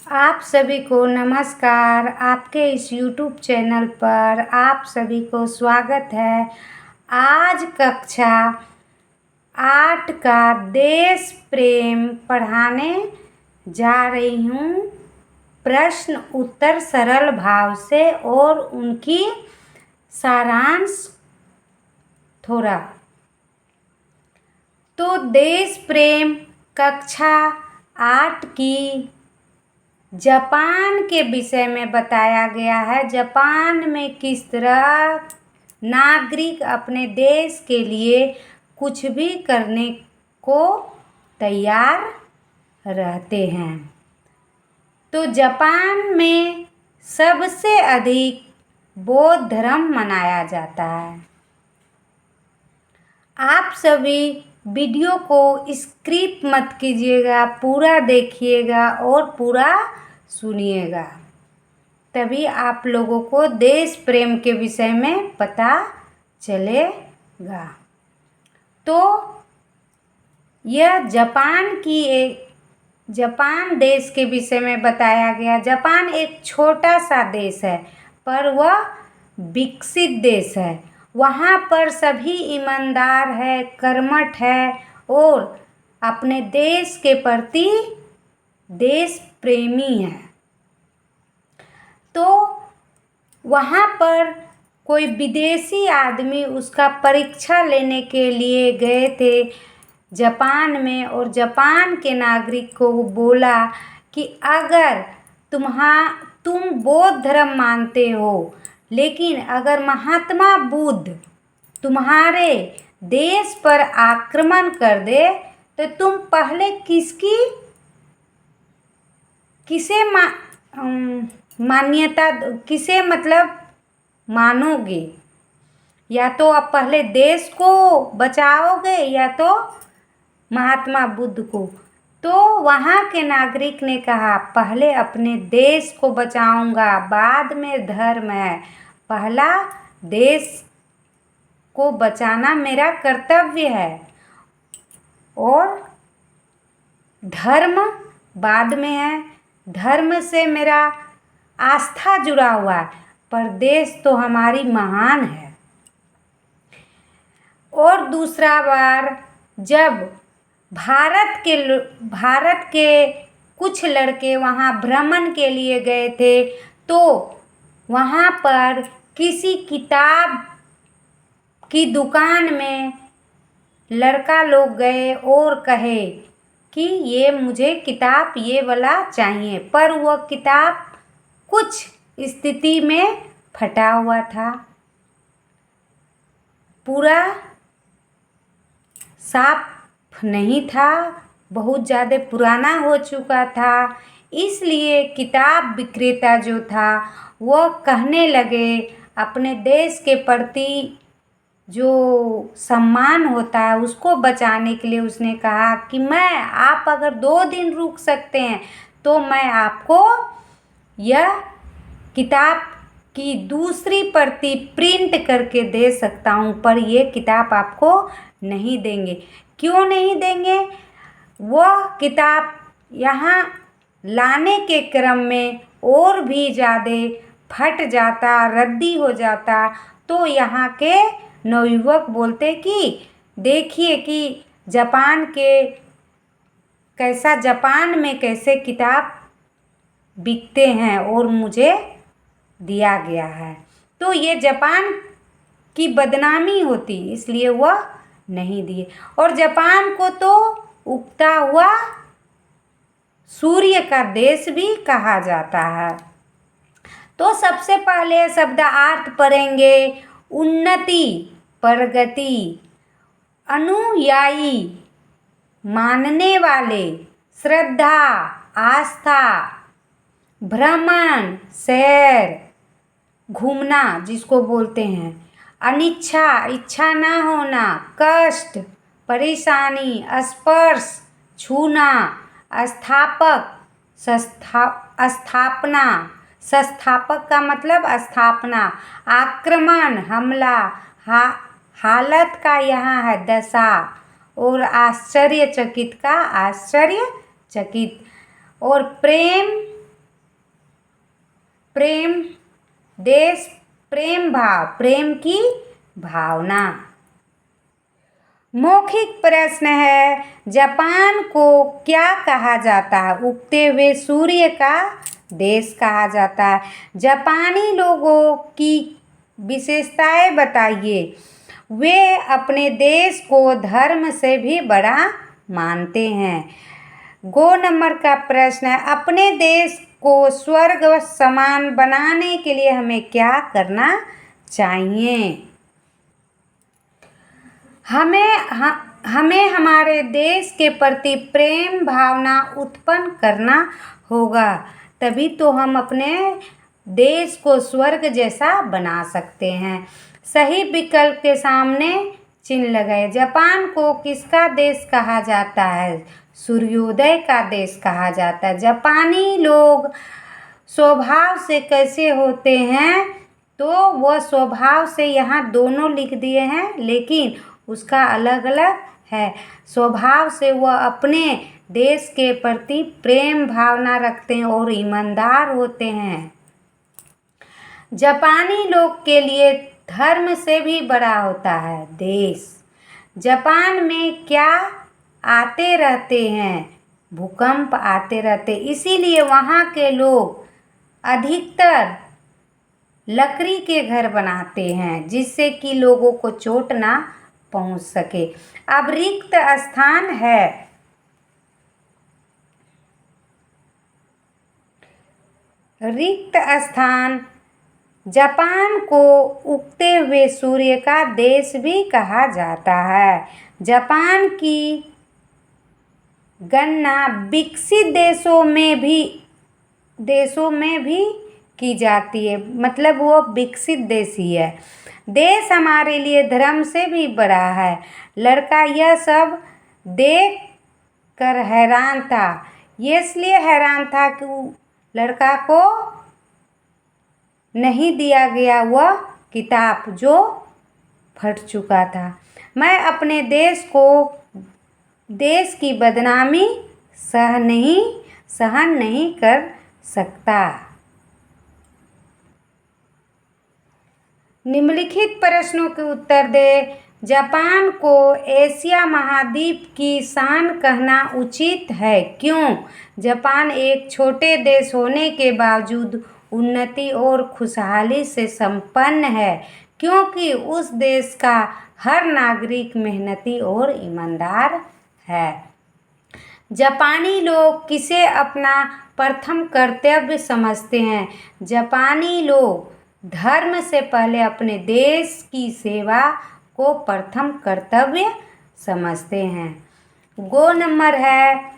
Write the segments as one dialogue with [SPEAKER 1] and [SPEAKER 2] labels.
[SPEAKER 1] आप सभी को नमस्कार। आपके इस YouTube चैनल पर आप सभी को स्वागत है। आज कक्षा 8 का देश प्रेम पढ़ाने जा रही हूँ। प्रश्न उत्तर सरल भाव से और उनकी सारांश थोड़ा। तो देश प्रेम कक्षा 8 की जापान के विषय में बताया गया है। जापान में किस तरह नागरिक अपने देश के लिए कुछ भी करने को तैयार रहते हैं। तो जापान में सबसे अधिक बौद्ध धर्म मनाया जाता है। आप सभी वीडियो को स्किप मत कीजिएगा, पूरा देखिएगा और पूरा सुनिएगा, तभी आप लोगों को देश प्रेम के विषय में पता चलेगा। तो यह जापान देश के विषय में बताया गया। जापान एक छोटा सा देश है, पर वह विकसित देश है। वहाँ पर सभी ईमानदार है, कर्मठ है और अपने देश के प्रति देश प्रेमी है। तो वहाँ पर कोई विदेशी आदमी उसका परीक्षा लेने के लिए गए थे जापान में, और जापान के नागरिक को वो बोला कि अगर तुम बौद्ध धर्म मानते हो, लेकिन अगर महात्मा बुद्ध तुम्हारे देश पर आक्रमण कर दे तो तुम पहले किसे मतलब मानोगे? या तो आप पहले देश को बचाओगे या तो महात्मा बुद्ध को। तो वहाँ के नागरिक ने कहा, पहले अपने देश को बचाऊंगा, बाद में धर्म है। पहला देश को बचाना मेरा कर्तव्य है और धर्म बाद में है। धर्म से मेरा आस्था जुड़ा हुआ है, पर देश तो हमारी महान है। और दूसरा बार जब भारत के कुछ लड़के वहाँ भ्रमण के लिए गए थे, तो वहाँ पर किसी किताब की दुकान में लड़का लोग गए और कहे कि ये मुझे किताब ये वाला चाहिए, पर वह किताब कुछ स्थिति में फटा हुआ था, पूरा साफ नहीं था, बहुत ज़्यादा पुराना हो चुका था। इसलिए किताब विक्रेता जो था वह कहने लगे, अपने देश के प्रति जो सम्मान होता है उसको बचाने के लिए उसने कहा कि आप अगर 2 दिन रुक सकते हैं तो मैं आपको यह किताब की दूसरी प्रति प्रिंट करके दे सकता हूँ, पर यह किताब आपको नहीं देंगे। क्यों नहीं देंगे? वह किताब यहाँ लाने के क्रम में और भी ज़्यादा फट जाता, रद्दी हो जाता। तो यहाँ के नवयुवक बोलते कि देखिए कि जापान में कैसे किताब बिकते हैं और मुझे दिया गया है। तो ये जापान की बदनामी होती, इसलिए वह नहीं दिए। और जापान को तो उगता हुआ सूर्य का देश भी कहा जाता है। तो सबसे पहले शब्दार्थ पढ़ेंगे। उन्नति, प्रगति, अनुयायी, मानने वाले, श्रद्धा, आस्था, भ्रमण, सैर, घूमना जिसको बोलते हैं, अनिच्छा, इच्छा ना होना, कष्ट, परेशानी, स्पर्श, छूना, स्थापक, स्थापना, संस्थापक का मतलब स्थापना, आक्रमण, हमला, हालत का यहाँ है दशा, और आश्चर्यचकित का आश्चर्यचकित, और प्रेम प्रेम, देश प्रेम भाव, प्रेम की भावना। मौखिक प्रश्न है, जापान को क्या कहा जाता है? उगते हुए सूर्य का देश कहा जाता है। जापानी लोगों की विशेषताएं बताइए। वे अपने देश को धर्म से भी बड़ा मानते हैं। 2 नंबर का प्रश्न है, अपने देश को स्वर्ग समान बनाने के लिए हमें क्या करना चाहिए? हमें हमारे देश के प्रति प्रेम भावना उत्पन्न करना होगा, तभी तो हम अपने देश को स्वर्ग जैसा बना सकते हैं। सही विकल्प के सामने चिन्ह लगाए। जापान को किसका देश कहा जाता है? सूर्योदय का देश कहा जाता है। जापानी लोग स्वभाव से कैसे होते हैं? तो वह स्वभाव से यहाँ दोनों लिख दिए हैं, लेकिन उसका अलग अलग है। स्वभाव से वह अपने देश के प्रति प्रेम भावना रखते हैं और ईमानदार होते हैं। जापानी लोग के लिए धर्म से भी बड़ा होता है देश। जापान में क्या आते रहते हैं? भूकंप आते रहते, इसीलिए वहाँ के लोग अधिकतर लकड़ी के घर बनाते हैं, जिससे कि लोगों को चोट ना पहुंच सके। अब रिक्त स्थान है। रिक्त स्थान, जापान को उगते हुए सूर्य का देश भी कहा जाता है। जापान की गणना विकसित देशों में भी की जाती है, मतलब वो विकसित देश ही है। देश हमारे लिए धर्म से भी बड़ा है। लड़का यह सब देख कर हैरान था। ये इसलिए हैरान था कि लड़का को नहीं दिया गया वह किताब जो फट चुका था। मैं अपने देश की बदनामी सहन नहीं कर सकता। निम्नलिखित प्रश्नों के उत्तर दे। जापान को एशिया महाद्वीप की शान कहना उचित है, क्यों? जापान एक छोटे देश होने के बावजूद उन्नति और खुशहाली से संपन्न है, क्योंकि उस देश का हर नागरिक मेहनती और ईमानदार है। जापानी लोग किसे अपना प्रथम कर्तव्य समझते हैं? जापानी लोग धर्म से पहले अपने देश की सेवा को प्रथम कर्तव्य समझते हैं। 2 नंबर है,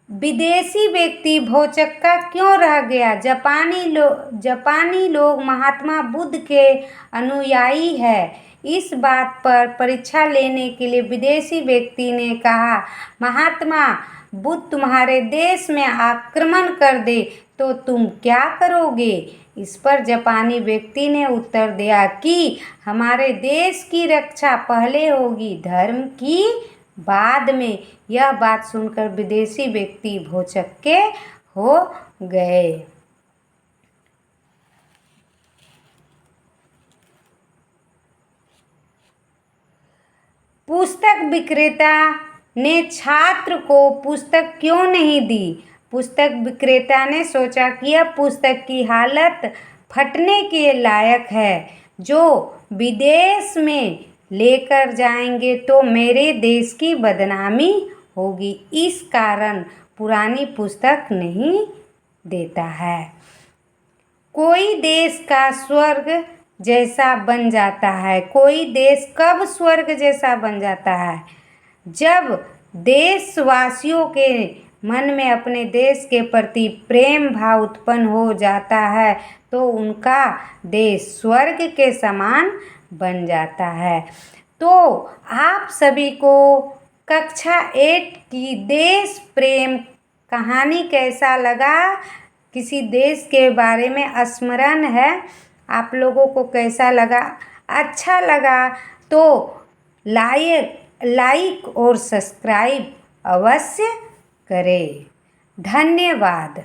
[SPEAKER 1] विदेशी व्यक्ति भौचक्का क्यों रह गया? जापानी लोग महात्मा बुद्ध के अनुयायी है। इस बात पर परीक्षा लेने के लिए विदेशी व्यक्ति ने कहा, महात्मा बुद्ध तुम्हारे देश में आक्रमण कर दे तो तुम क्या करोगे? इस पर जापानी व्यक्ति ने उत्तर दिया कि हमारे देश की रक्षा पहले होगी, धर्म की बाद में। यह बात सुनकर विदेशी व्यक्ति भौचक्के हो गए। पुस्तक विक्रेता ने छात्र को पुस्तक क्यों नहीं दी? पुस्तक विक्रेता ने सोचा कि यह पुस्तक की हालत फटने के लायक है, जो विदेश में लेकर जाएंगे तो मेरे देश की बदनामी होगी, इस कारण पुरानी पुस्तक नहीं देता है। कोई देश का स्वर्ग जैसा बन जाता है। कोई देश कब स्वर्ग जैसा बन जाता है? जब देशवासियों के मन में अपने देश के प्रति प्रेम भाव उत्पन्न हो जाता है तो उनका देश स्वर्ग के समान बन जाता है। तो आप सभी को कक्षा 8 की देश प्रेम कहानी कैसा लगा? किसी देश के बारे में स्मरण है, आप लोगों को कैसा लगा? अच्छा लगा तो लाइक और सब्सक्राइब अवश्य करें। धन्यवाद।